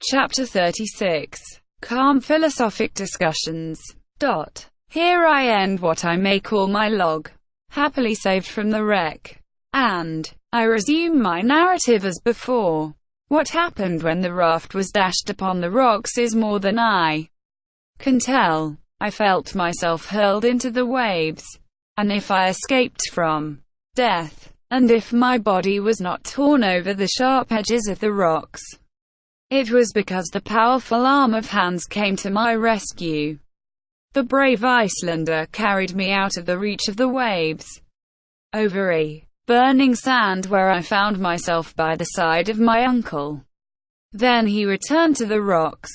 Chapter 36. Calm philosophic discussions. Here I end what I may call my log, happily saved from the wreck. And I resume my narrative as before. What happened when the raft was dashed upon the rocks is more than I can tell. I felt myself hurled into the waves, and if I escaped from death, and if my body was not torn over the sharp edges of the rocks, it was because the powerful arm of Hans came to my rescue. The brave Icelander carried me out of the reach of the waves, over a burning sand where I found myself by the side of my uncle. Then he returned to the rocks,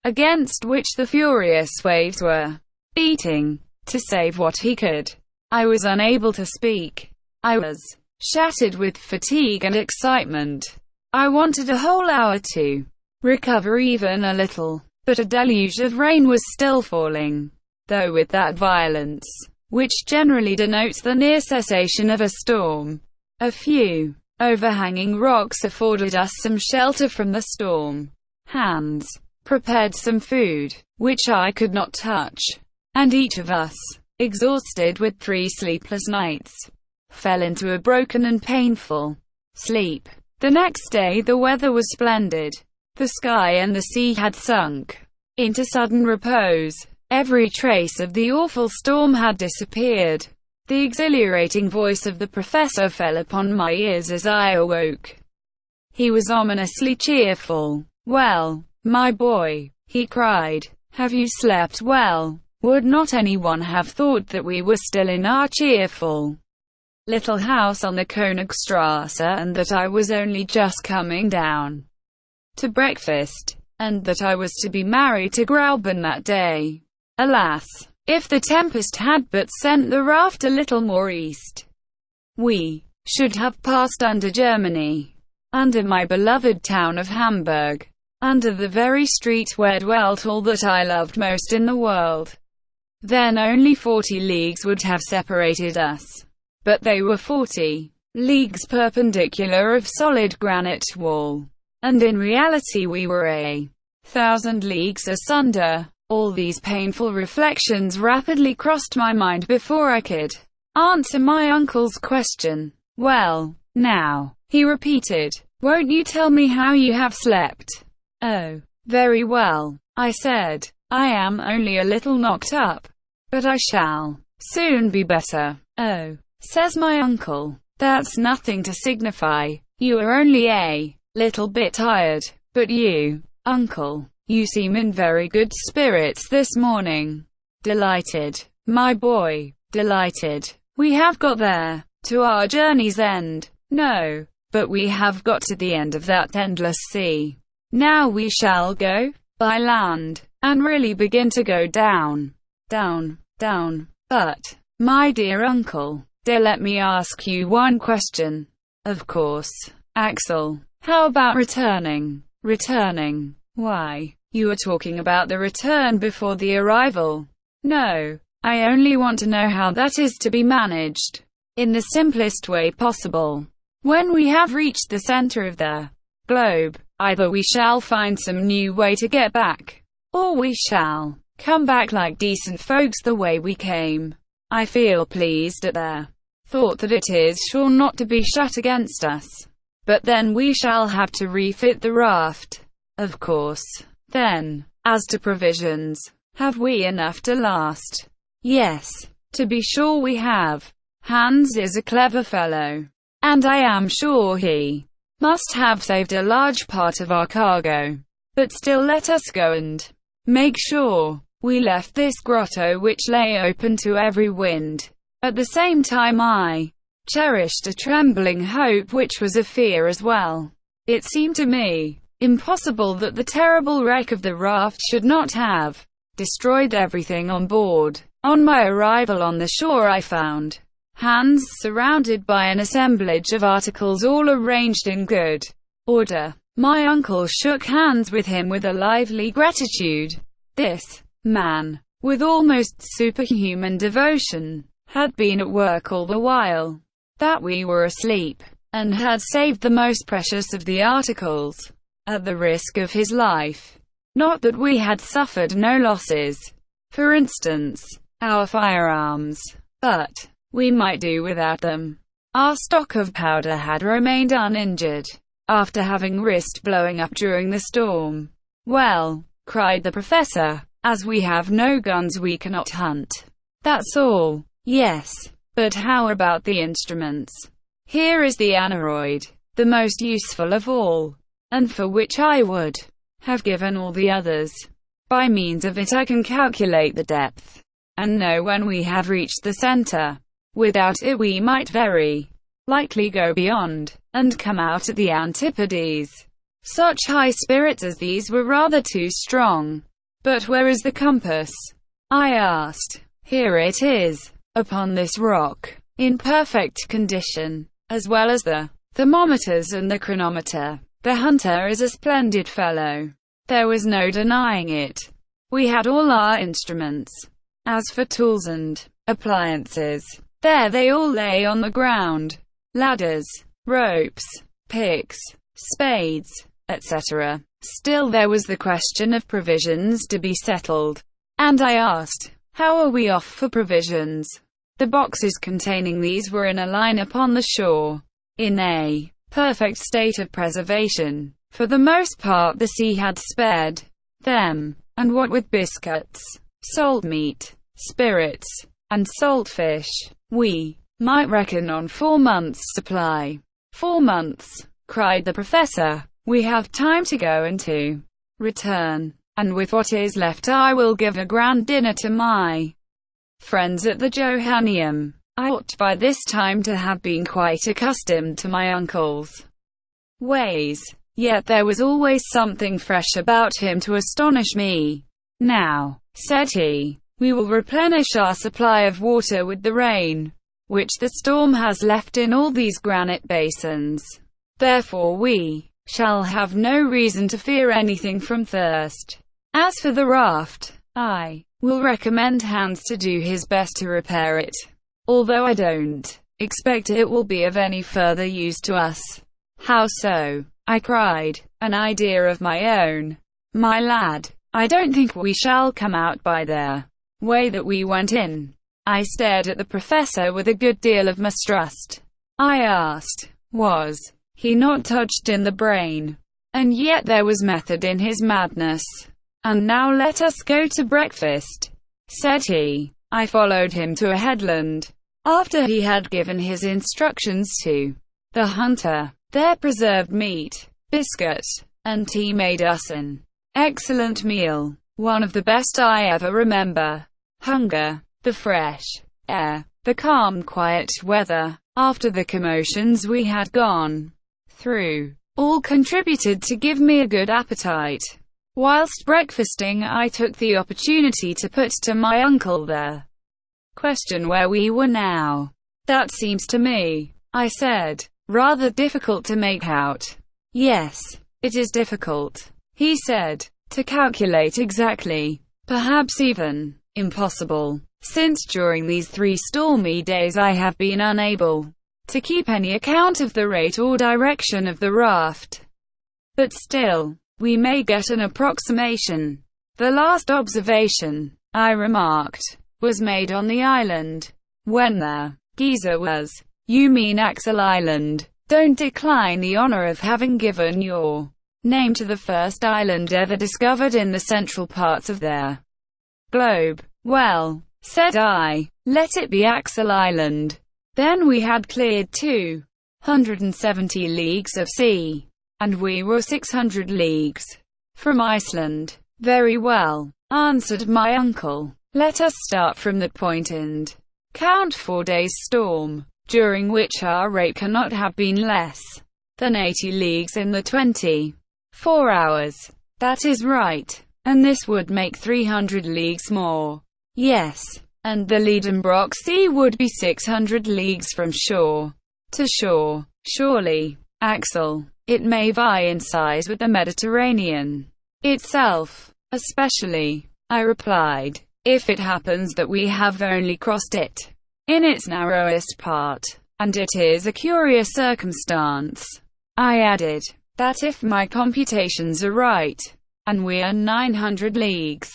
against which the furious waves were beating, to save what he could. I was unable to speak. I was shattered with fatigue and excitement. I wanted a whole hour to recover even a little, but a deluge of rain was still falling, though with that violence which generally denotes the near cessation of a storm. A few overhanging rocks afforded us some shelter from the storm. Hans prepared some food, which I could not touch, and each of us, exhausted with 3 sleepless nights, fell into a broken and painful sleep. The next day the weather was splendid. The sky and the sea had sunk into sudden repose. Every trace of the awful storm had disappeared. The exhilarating voice of the professor fell upon my ears as I awoke. He was ominously cheerful. "Well, my boy," he cried, "have you slept well? Would not anyone have thought that we were still in our cheerful little house on the Königstrasse, and that I was only just coming down to breakfast, and that I was to be married to Grauben that day? Alas, if the tempest had but sent the raft a little more east, we should have passed under Germany, under my beloved town of Hamburg, under the very street where dwelt all that I loved most in the world. Then only 40 leagues would have separated us, but they were 40 leagues perpendicular of solid granite wall, and in reality we were 1,000 leagues asunder. All these painful reflections rapidly crossed my mind before I could answer my uncle's question. "Well, now," he repeated, "won't you tell me how you have slept?" "Oh, very well," I said. "I am only a little knocked up, but I shall soon be better." "Oh," says my uncle, "that's nothing to signify. You are only a little bit tired. But you, uncle, you seem in very good spirits this morning." "Delighted, my boy, delighted. We have got there, to our journey's end." "No, but we have got to the end of that endless sea. Now we shall go by land, and really begin to go down, down, down. But, my dear uncle, let me ask you one question." "Of course, Axel. How about returning?" "Returning? Why, you are talking about the return before the arrival." "No, I only want to know how that is to be managed in the simplest way possible. When we have reached the center of the globe, either we shall find some new way to get back, or we shall come back like decent folks the way we came. I feel pleased at the thought that it is sure not to be shut against us. But then we shall have to refit the raft, of course. Then, as to provisions, have we enough to last?" "Yes, to be sure we have. Hans is a clever fellow, and I am sure he must have saved a large part of our cargo. But still let us go and make sure." We left this grotto which lay open to every wind. At the same time I cherished a trembling hope which was a fear as well. It seemed to me impossible that the terrible wreck of the raft should not have destroyed everything on board. On my arrival on the shore I found Hans surrounded by an assemblage of articles all arranged in good order. My uncle shook hands with him with a lively gratitude. This man, with almost superhuman devotion, had been at work all the while that we were asleep, and had saved the most precious of the articles. at the risk of his life. Not that we had suffered no losses, for instance, our firearms, but we might do without them. Our stock of powder had remained uninjured, after having risked blowing up during the storm. "Well," cried the professor, "as we have no guns we cannot hunt. That's all." "Yes, but how about the instruments? Here is the aneroid, the most useful of all, and for which I would have given all the others. By means of it I can calculate the depth, and know when we have reached the center. Without it we might very likely go beyond, and come out at the antipodes." Such high spirits as these were rather too strong. "But where is the compass?" I asked. "Here it is, upon this rock, in perfect condition, as well as the thermometers and the chronometer. The hunter is a splendid fellow. There was no denying it. We had all our instruments. As for tools and appliances, there they all lay on the ground. Ladders, ropes, picks, spades, etc. Still there was the question of provisions to be settled, and I asked, "How are we off for provisions?" The boxes containing these were in a line upon the shore, in a perfect state of preservation. For the most part the sea had spared them, and what with biscuits, salt meat, spirits, and salt fish, we might reckon on 4 months' supply. 4 months, cried the professor. We have time to go and to return, and with what is left I will give a grand dinner to my friends at the Johanneum. I ought by this time to have been quite accustomed to my uncle's ways, yet there was always something fresh about him to astonish me. "Now," said he, "we will replenish our supply of water with the rain, which the storm has left in all these granite basins. Therefore we shall have no reason to fear anything from thirst. As for the raft, I will recommend Hans to do his best to repair it, although I don't expect it will be of any further use to us." "How so?" I cried. "An idea of my own, my lad. I don't think we shall come out by the way that we went in." I stared at the professor with a good deal of mistrust. I asked, was he not touched in the brain? And yet there was method in his madness. "And now let us go to breakfast," said he. I followed him to a headland, after he had given his instructions to the hunter. Their preserved meat, biscuit, and tea made us an excellent meal, one of the best I ever remember. Hunger, the fresh air, the calm quiet weather, after the commotions we had gone through, all contributed to give me a good appetite. Whilst breakfasting I took the opportunity to put to my uncle the question where we were now. "That seems to me," I said, "rather difficult to make out." "Yes, it is difficult," he said, "to calculate exactly. Perhaps even impossible, since during these 3 stormy days I have been unable to keep any account of the rate or direction of the raft. But still, we may get an approximation." "The last observation," I remarked, "was made on the island, when the geyser was—" "You mean Axel Island. Don't decline the honor of having given your name to the first island ever discovered in the central parts of their globe." "Well," said I, "let it be Axel Island." Then we had cleared 270 leagues of sea, and we were 600 leagues from Iceland. "Very well," answered my uncle. "Let us start from that point and count 4 days' storm, during which our rate cannot have been less than 80 leagues in the 24 hours. "That is right, and this would make 300 leagues more." "Yes, and the Liedenbrock Sea would be 600 leagues from shore to shore. Surely, Axel, it may vie in size with the Mediterranean itself." "Especially," I replied, "if it happens that we have only crossed it in its narrowest part, and it is a curious circumstance," I added, that if my computations are right, and we are 900 leagues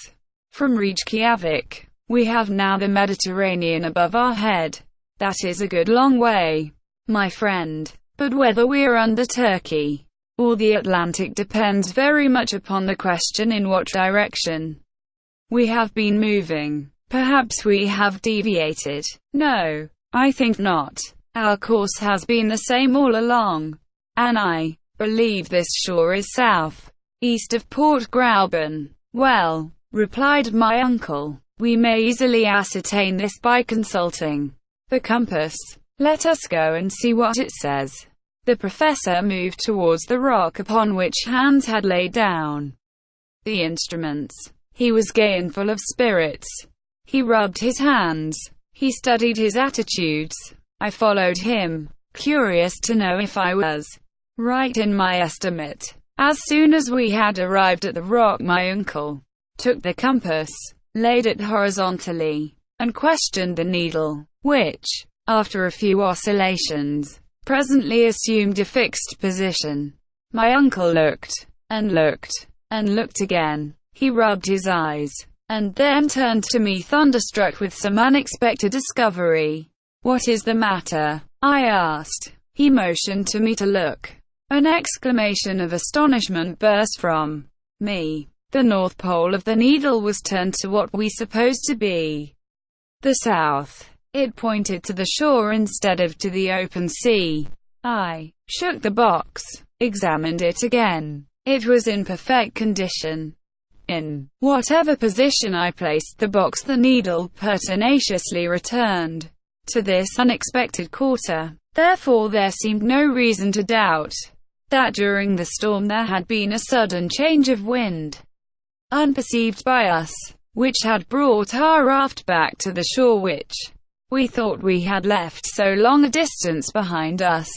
from Reykjavik, we have now the Mediterranean above our head. That is a good long way, my friend. But whether we are under Turkey or the Atlantic depends very much upon the question in what direction we have been moving. Perhaps we have deviated. No, I think not. Our course has been the same all along, and I believe this shore is south, east of Port Grouben. Well, replied my uncle, we may easily ascertain this by consulting the compass. Let us go and see what it says. The professor moved towards the rock upon which Hans had laid down the instruments. He was gay and full of spirits. He rubbed his hands. He studied his attitudes. I followed him, curious to know if I was right in my estimate. As soon as we had arrived at the rock, my uncle took the compass, laid it horizontally, and questioned the needle, which, after a few oscillations, presently assumed a fixed position. My uncle looked, and looked, and looked again. He rubbed his eyes, and then turned to me thunderstruck with some unexpected discovery. "What is the matter?" I asked. He motioned to me to look. An exclamation of astonishment burst from me. The north pole of the needle was turned to what we supposed to be the south. It pointed to the shore instead of to the open sea. I shook the box, examined it again. It was in perfect condition. In whatever position I placed the box, the needle pertinaciously returned to this unexpected quarter. Therefore there seemed no reason to doubt that during the storm there had been a sudden change of wind, unperceived by us, which had brought our raft back to the shore which we thought we had left so long a distance behind us.